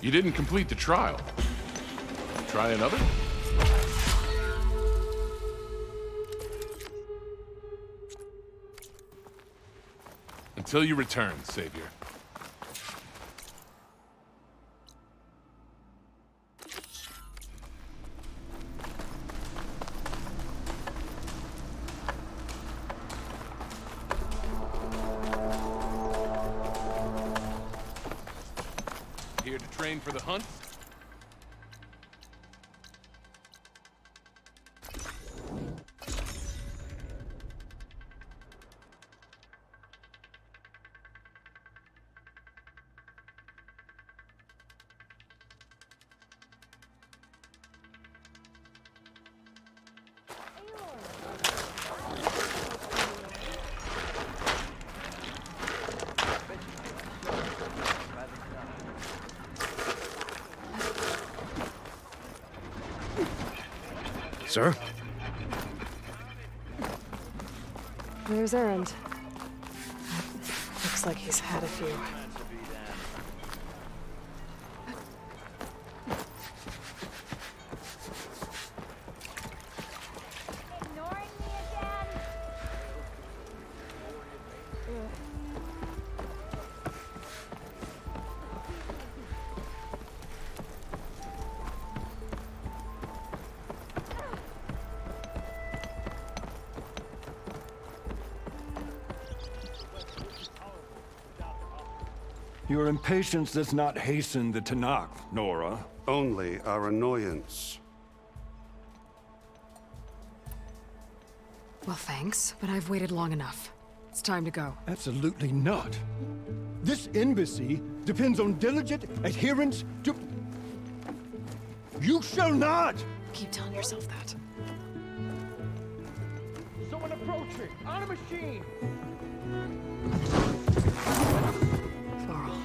You didn't complete the trial. Try another? Until you return, Savior. Here to train for the hunt? Sir? There's Errand. Looks like he's had a few. Ignoring me again? Your impatience does not hasten the Tanakh, Nora. Only our annoyance. Well, thanks, but I've waited long enough. It's time to go. Absolutely not. This embassy depends on diligent adherence to... You shall not! Keep telling yourself that. Someone approaching! On a machine! Varl.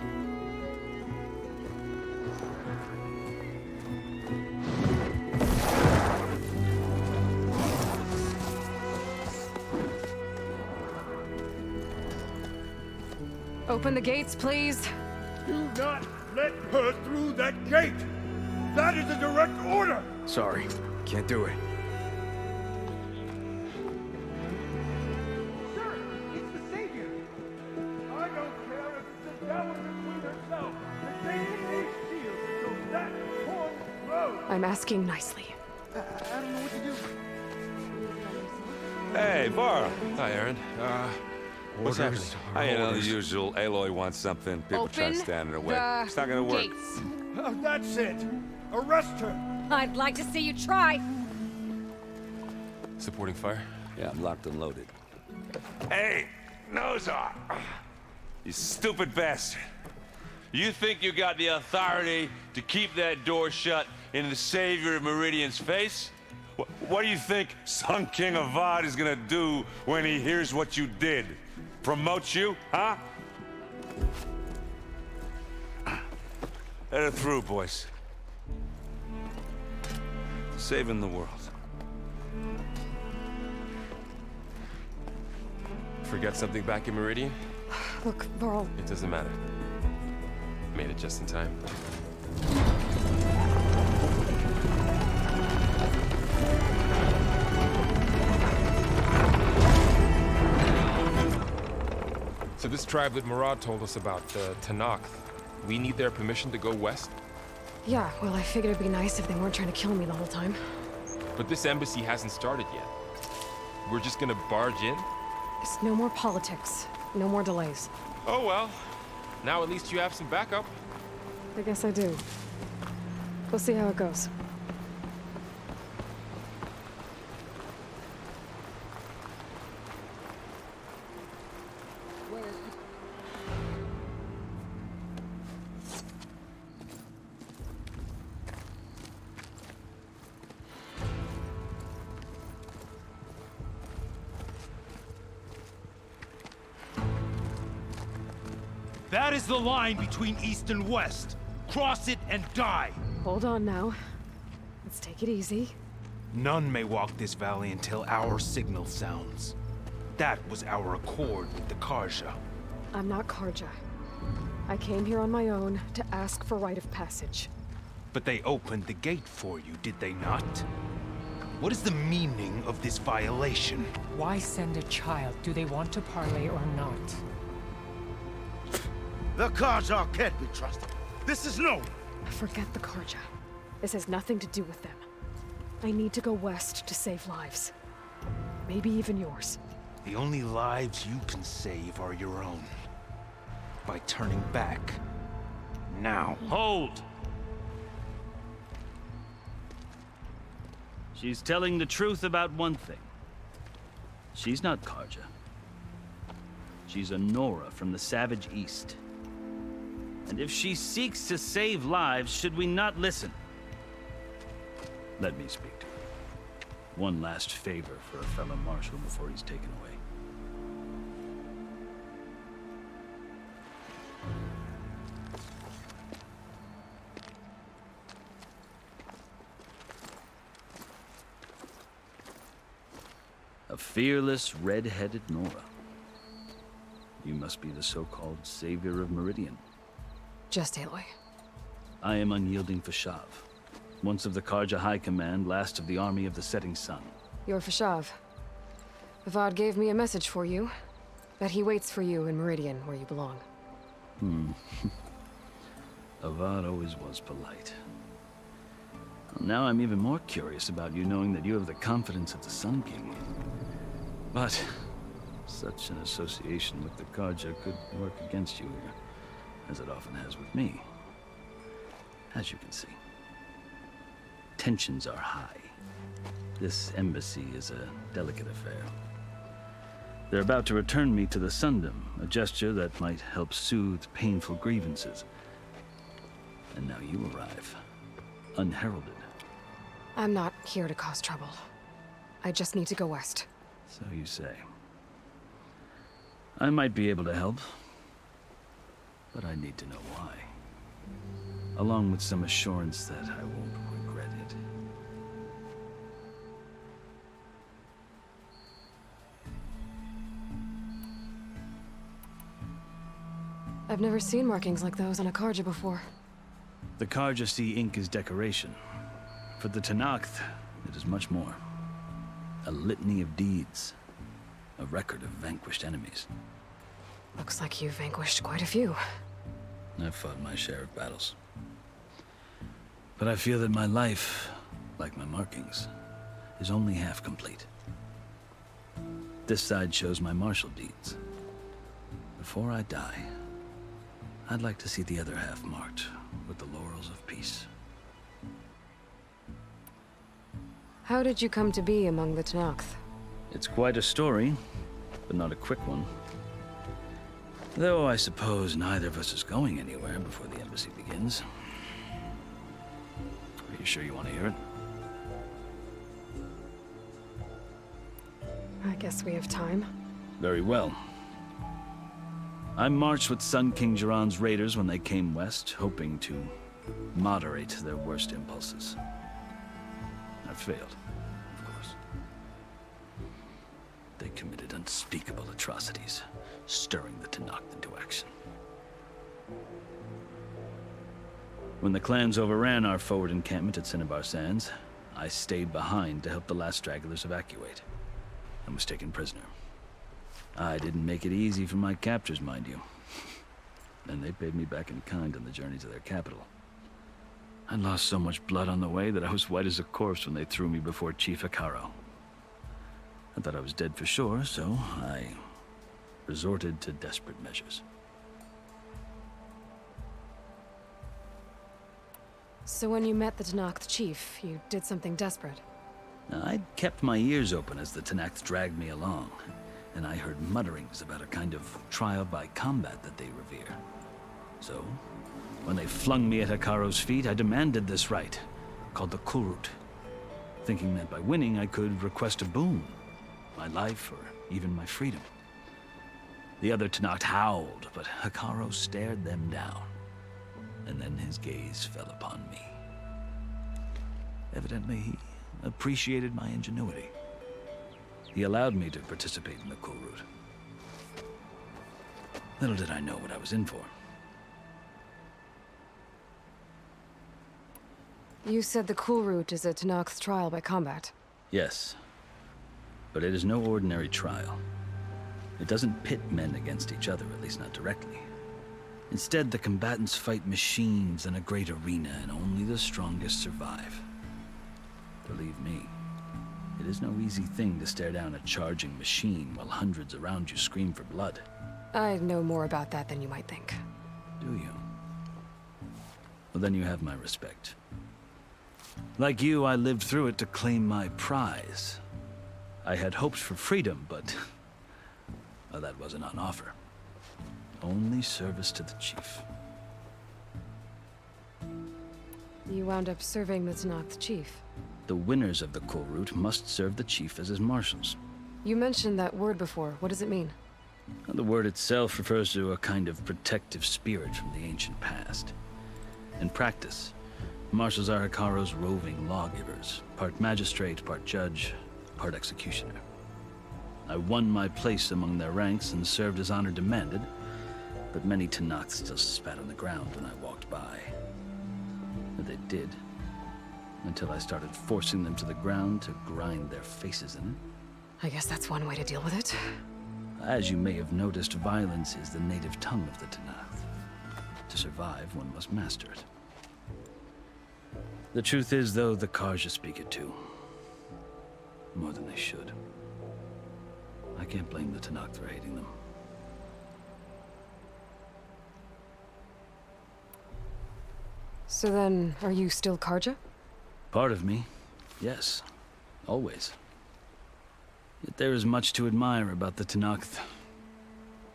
Open the gates, please. Do not let her through that gate! That is a direct order! Sorry, can't do it. Sir, it's the Savior! I don't care if the devil between herself and taking these shields so that poor road! I'm asking nicely. I don't know what to do. Hey, Varl. Hi, Aaron. What's happening? I know the usual. Aloy wants something. People try to Open stand in her way. the It's not gonna work. gates. Oh, that's it! Arrest her! I'd like to see you try. Supporting fire? Yeah, I'm locked and loaded. Hey, Nozar! You stupid bastard. You think you got the authority to keep that door shut in the Savior of Meridian's face? What do you think Sun King Avad is gonna do when he hears what you did? Promote you, huh? Let her through, boys. Saving the world. Forget something back in Meridian? Look, Varl, It doesn't matter. Made it just in time. So this tribe that Murad told us about, the Tanakh, we need their permission to go west? yeah, well, I figured it'd be nice if they weren't trying to kill me the whole time. But this embassy hasn't started yet. We're just gonna barge in? It's no more politics. No more delays. Oh well. Now at least you have some backup. I guess I do. We'll see how it goes. That is the line between East and West. Cross it and die. Hold on now. Let's take it easy. None may walk this valley until our signal sounds. That was our accord with the Karja. I'm not Karja. I came here on my own to ask for rite of passage. But they opened the gate for you, did they not? What is the meaning of this violation? Why send a child? Do they want to parley or not? The Karja can't be trusted. This is known. Forget the Karja. This has nothing to do with them. I need to go west to save lives. Maybe even yours. The only lives you can save are your own. By turning back. Now. Hold! She's telling the truth about one thing. She's not Karja. She's a Nora from the Savage East. And if she seeks to save lives, should we not listen? Let me speak to her. One last favor for a fellow marshal before he's taken away. A fearless, red-headed Nora. You must be the so-called savior of Meridian. Just Aloy. I am unyielding Fashav. Once of the Karja High Command, last of the army of the Setting Sun. You're Fashav. Avad gave me a message for you. That he waits for you in Meridian, where you belong. Avad always was polite. Well, now I'm even more curious about you knowing that you have the confidence of the Sun King. But such an association with the Karja could work against you here, as it often has with me. As you can see, tensions are high. This embassy is a delicate affair. They're about to return me to the Sundom, a gesture that might help soothe painful grievances. And now you arrive, unheralded. I'm not here to cause trouble. I just need to go west. So you say. I might be able to help, but I need to know why. Along with some assurance that I won't regret it. I've never seen markings like those on a Karja before. The Karja see ink as decoration. For the Tanakh, it is much more. A litany of deeds. A record of vanquished enemies. Looks like you've vanquished quite a few. I've fought my share of battles. But I feel that my life, like my markings, is only half complete. This side shows my martial deeds. Before I die, I'd like to see the other half marked with the laurels of peace. How did you come to be among the Tanakh? It's quite a story, but not a quick one. Though I suppose neither of us is going anywhere before the embassy begins. Are you sure you want to hear it? I guess we have time. Very well. I marched with Sun King Jiran's raiders when they came west, hoping to moderate their worst impulses. I failed, of course. They committed unspeakable atrocities, stirring the Tanakh into action. When the clans overran our forward encampment at Cinnabar Sands, I stayed behind to help the last stragglers evacuate, and was taken prisoner. I didn't make it easy for my captors, mind you. And they paid me back in kind on the journey to their capital. I lost so much blood on the way that I was white as a corpse when they threw me before Chief Hikaro. I thought I was dead for sure, so I resorted to desperate measures. So when you met the Tanakh chief, you did something desperate? I'd kept my ears open as the Tanakh dragged me along, and I heard mutterings about a kind of trial by combat that they revere. So, when they flung me at Hikaro's feet, I demanded this right, called the Kulrut, thinking that by winning I could request a boon, my life or even my freedom. The other Tanakh howled, but Hikaro stared them down, and then his gaze fell upon me. Evidently, he appreciated my ingenuity. He allowed me to participate in the Kulrut. Little did I know what I was in for. You said the cool route is a Tanakh's trial by combat. Yes. But it is no ordinary trial. It doesn't pit men against each other, at least not directly. Instead, the combatants fight machines in a great arena, and only the strongest survive. Believe me, it is no easy thing to stare down a charging machine while hundreds around you scream for blood. I know more about that than you might think. Do you? Well, then you have my respect. Like you, I lived through it to claim my prize. I had hopes for freedom, but well, that wasn't on offer. Only service to the chief. You wound up serving the Tanakh's chief. The winners of the cool route must serve the chief as his marshals. You mentioned that word before. What does it mean? The word itself refers to a kind of protective spirit from the ancient past. In practice, marshals are Hikaru's roving lawgivers, part magistrate, part judge, part executioner. I won my place among their ranks and served as honor demanded, but many Tanakhs still spat on the ground when I walked by. And they did, until I started forcing them to the ground to grind their faces in it. I guess that's one way to deal with it. As you may have noticed, violence is the native tongue of the Tanakh. To survive, one must master it. The truth is, though, the Karja speak it too. More than they should. I can't blame the Tanakh for hating them. So then, are you still Karja? Part of me, yes. Always. Yet there is much to admire about the Tanakh,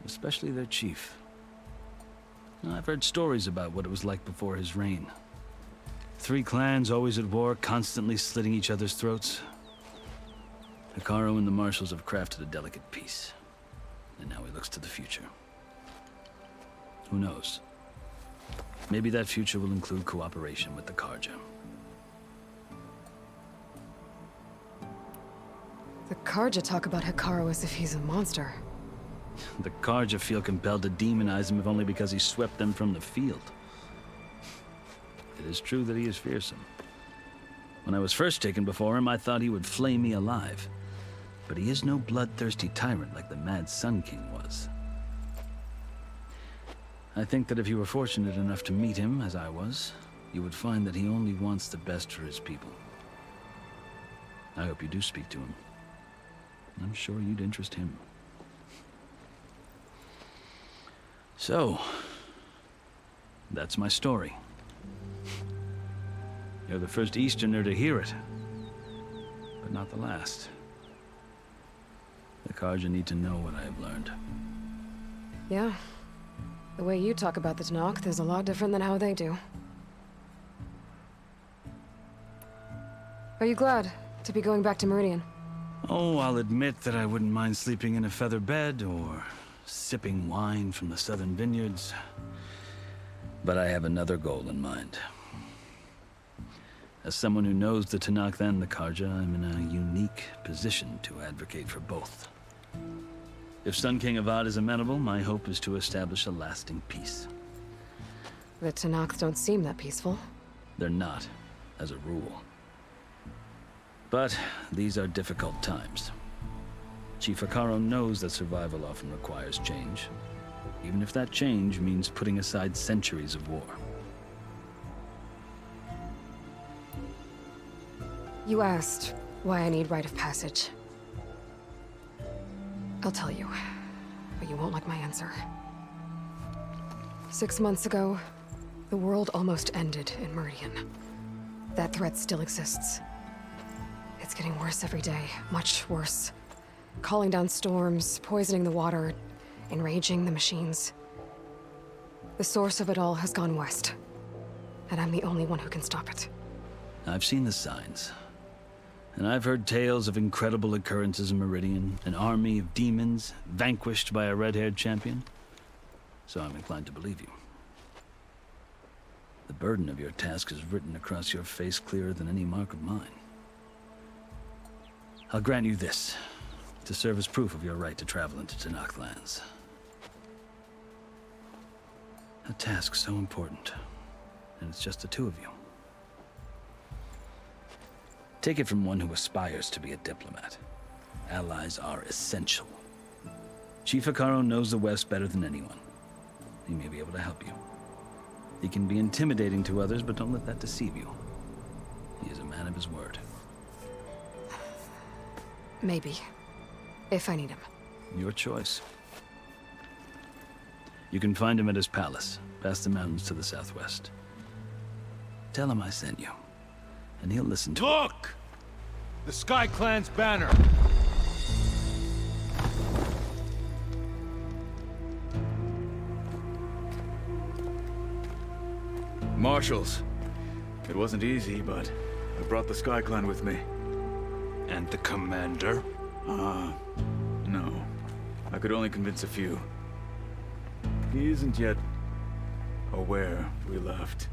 especially their chief. I've heard stories about what it was like before his reign. 3 clans always at war, constantly slitting each other's throats. Hikaru and the marshals have crafted a delicate peace, and now he looks to the future. Who knows? Maybe that future will include cooperation with the Karja. The Karja talk about Hikaru as if he's a monster. The Karja feel compelled to demonize him if only because he swept them from the field. It is true that he is fearsome. When I was first taken before him, I thought he would flay me alive. But he is no bloodthirsty tyrant like the Mad Sun King was. I think that if you were fortunate enough to meet him, as I was, you would find that he only wants the best for his people. I hope you do speak to him. I'm sure you'd interest him. So, that's my story. You're the first Easterner to hear it, but not the last. The Karja need to know what I have learned. Yeah. The way you talk about the Tanakh is a lot different than how they do. Are you glad to be going back to Meridian? Oh, I'll admit that I wouldn't mind sleeping in a feather bed or sipping wine from the southern vineyards. But I have another goal in mind. As someone who knows the Tanakh and the Karja, I'm in a unique position to advocate for both. If Sun King Avad is amenable, my hope is to establish a lasting peace. The Tanakh don't seem that peaceful. They're not, as a rule. But these are difficult times. Chief Hikaru knows that survival often requires change, even if that change means putting aside centuries of war. You asked why I need rite of passage. I'll tell you, but you won't like my answer. 6 months ago, the world almost ended in Meridian. That threat still exists. It's getting worse every day, much worse. Calling down storms, poisoning the water, enraging the machines. The source of it all has gone west, and I'm the only one who can stop it. I've seen the signs. And I've heard tales of incredible occurrences in Meridian, an army of demons vanquished by a red-haired champion. So I'm inclined to believe you. The burden of your task is written across your face clearer than any mark of mine. I'll grant you this, to serve as proof of your right to travel into Tanakh lands. A task so important, and it's just the 2 of you. Take it from one who aspires to be a diplomat. Allies are essential. Chief Hikaru knows the West better than anyone. He may be able to help you. He can be intimidating to others, but don't let that deceive you. He is a man of his word. Maybe. If I need him. Your choice. You can find him at his palace, past the mountains to the southwest. Tell him I sent you, and he'll listen to Look! The Sky Clan's banner. Marshals. It wasn't easy, but I brought the Sky Clan with me. And the commander? No. I could only convince a few. He isn't yet aware we left.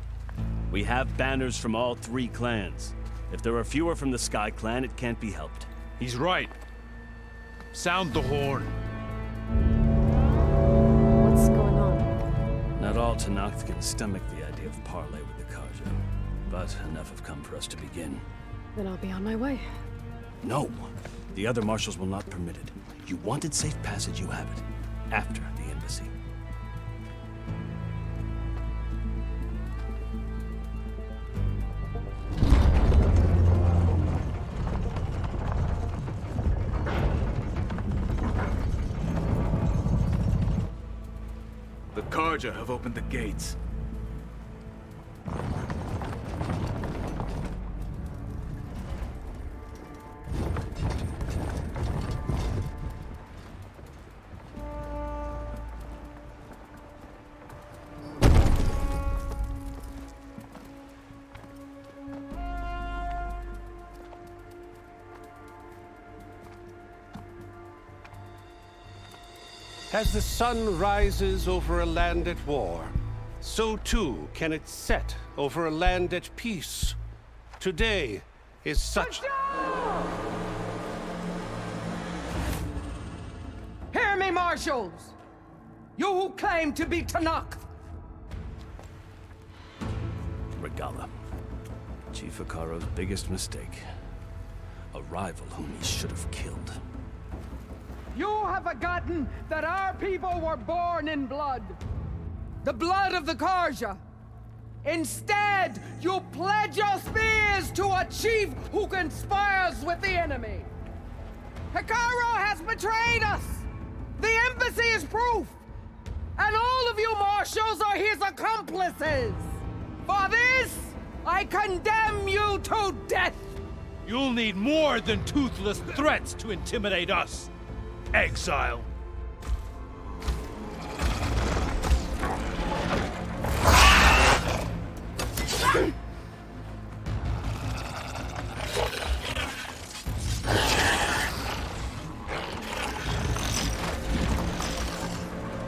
We have banners from all 3 clans. If there are fewer from the Sky Clan, it can't be helped. He's right. Sound the horn. What's going on? Not all Tenakth can stomach the idea of parley with the Karja, but enough have come for us to begin. Then I'll be on my way. No. The other marshals will not permit it. You wanted safe passage, you have it. After the embassy. The Karja have opened the gates. As the sun rises over a land at war, so too can it set over a land at peace. Today is such... Hear me, marshals! You who claim to be Tenakth! Regala. Chief Hikaru's biggest mistake. A rival whom he should have killed. You have forgotten that our people were born in blood. The blood of the Karja. Instead, you pledge your spears to a chief who conspires with the enemy. Hikaru has betrayed us. The embassy is proof. And all of you marshals are his accomplices. For this, I condemn you to death. You'll need more than toothless threats to intimidate us. Exile.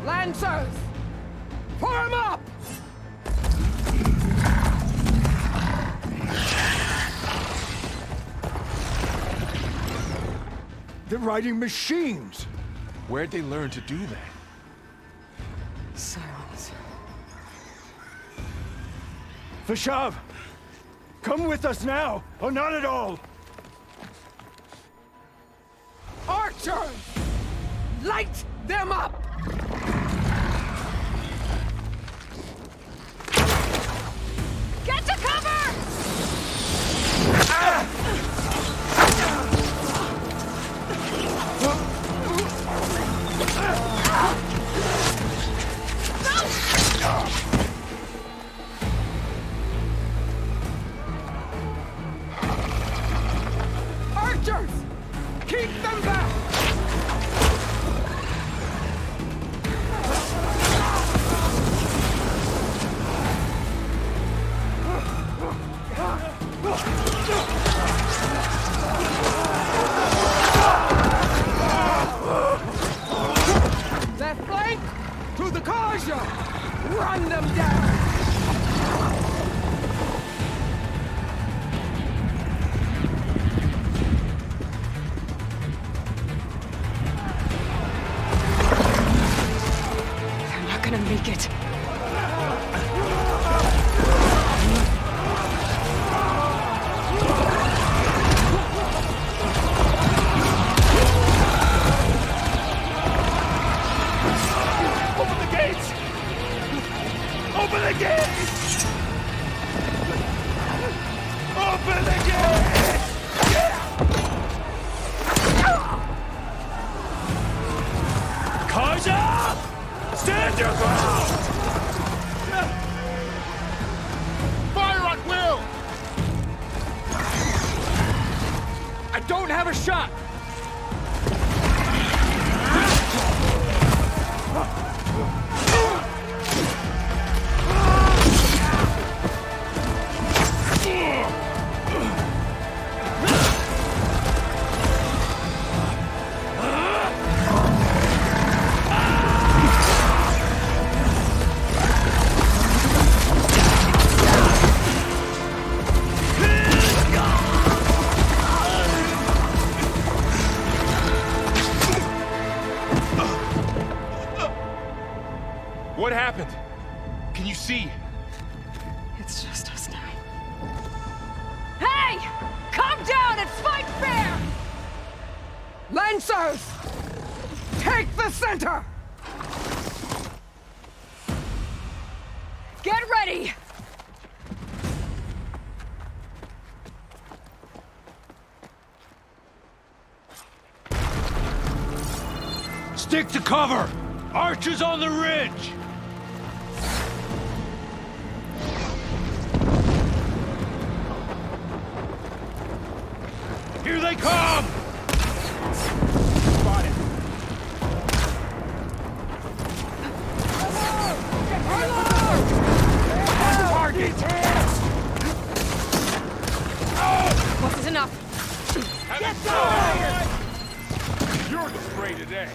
Lancers, form up! They're riding machines! Where'd they learn to do that? Silence. Vashav! Come with us now, or not at all! Archers! Light them up! Get to cover! Archers! Keep them back! Left flank! To the Karja! Run them down! They're not gonna make it. Karja! Stand your ground! Fire at will! I don't have a shot! What happened? Can you see? It's just us now. Hey! Calm down and fight fair! Lancers! Take the center! Get ready! Stick to cover! Archers on the ridge! Here they come! Spotted. Target! This is enough. Get down! You're the spray today.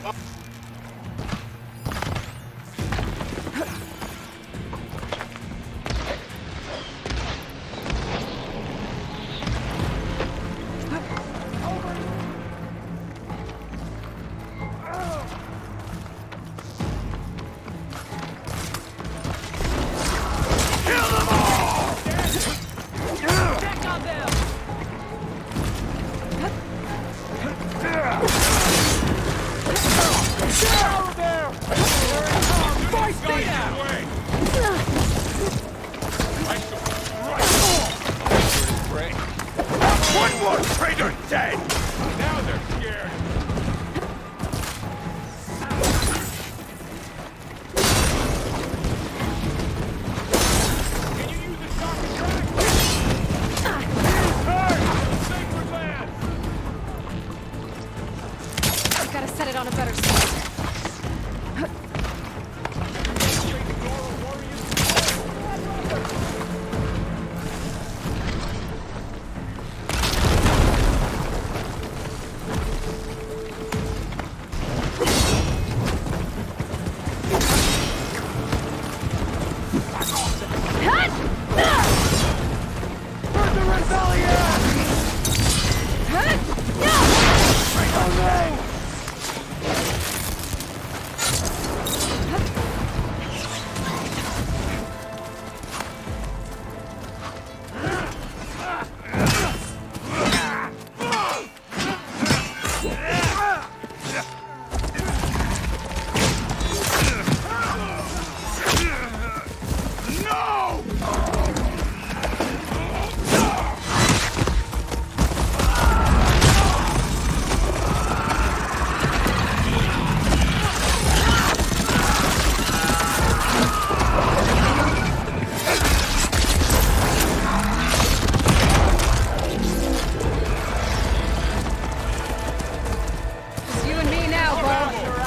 One more traitor dead! Now they're scared. Can you use the shock attack? Turn! Sacred land! I've got to set it on a better spot.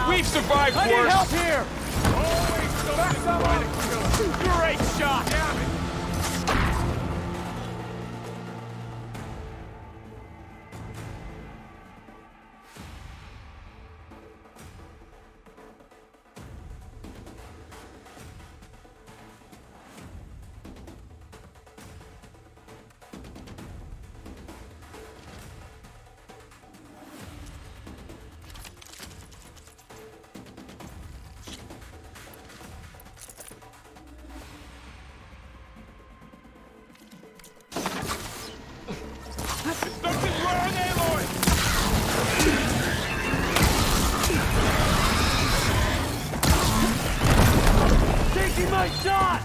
We've survived worse. I need help here. Always something. Great shot. Damn it. Taking my shot!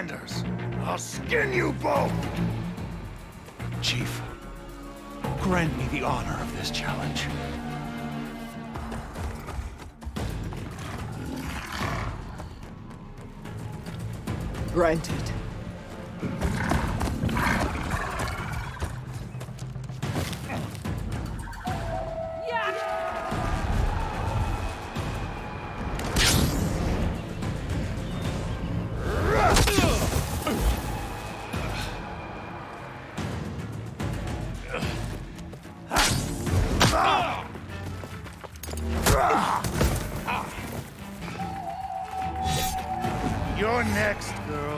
Outlanders! I'll skin you both! Chief, grant me the honor of this challenge. Granted. You're next, girl.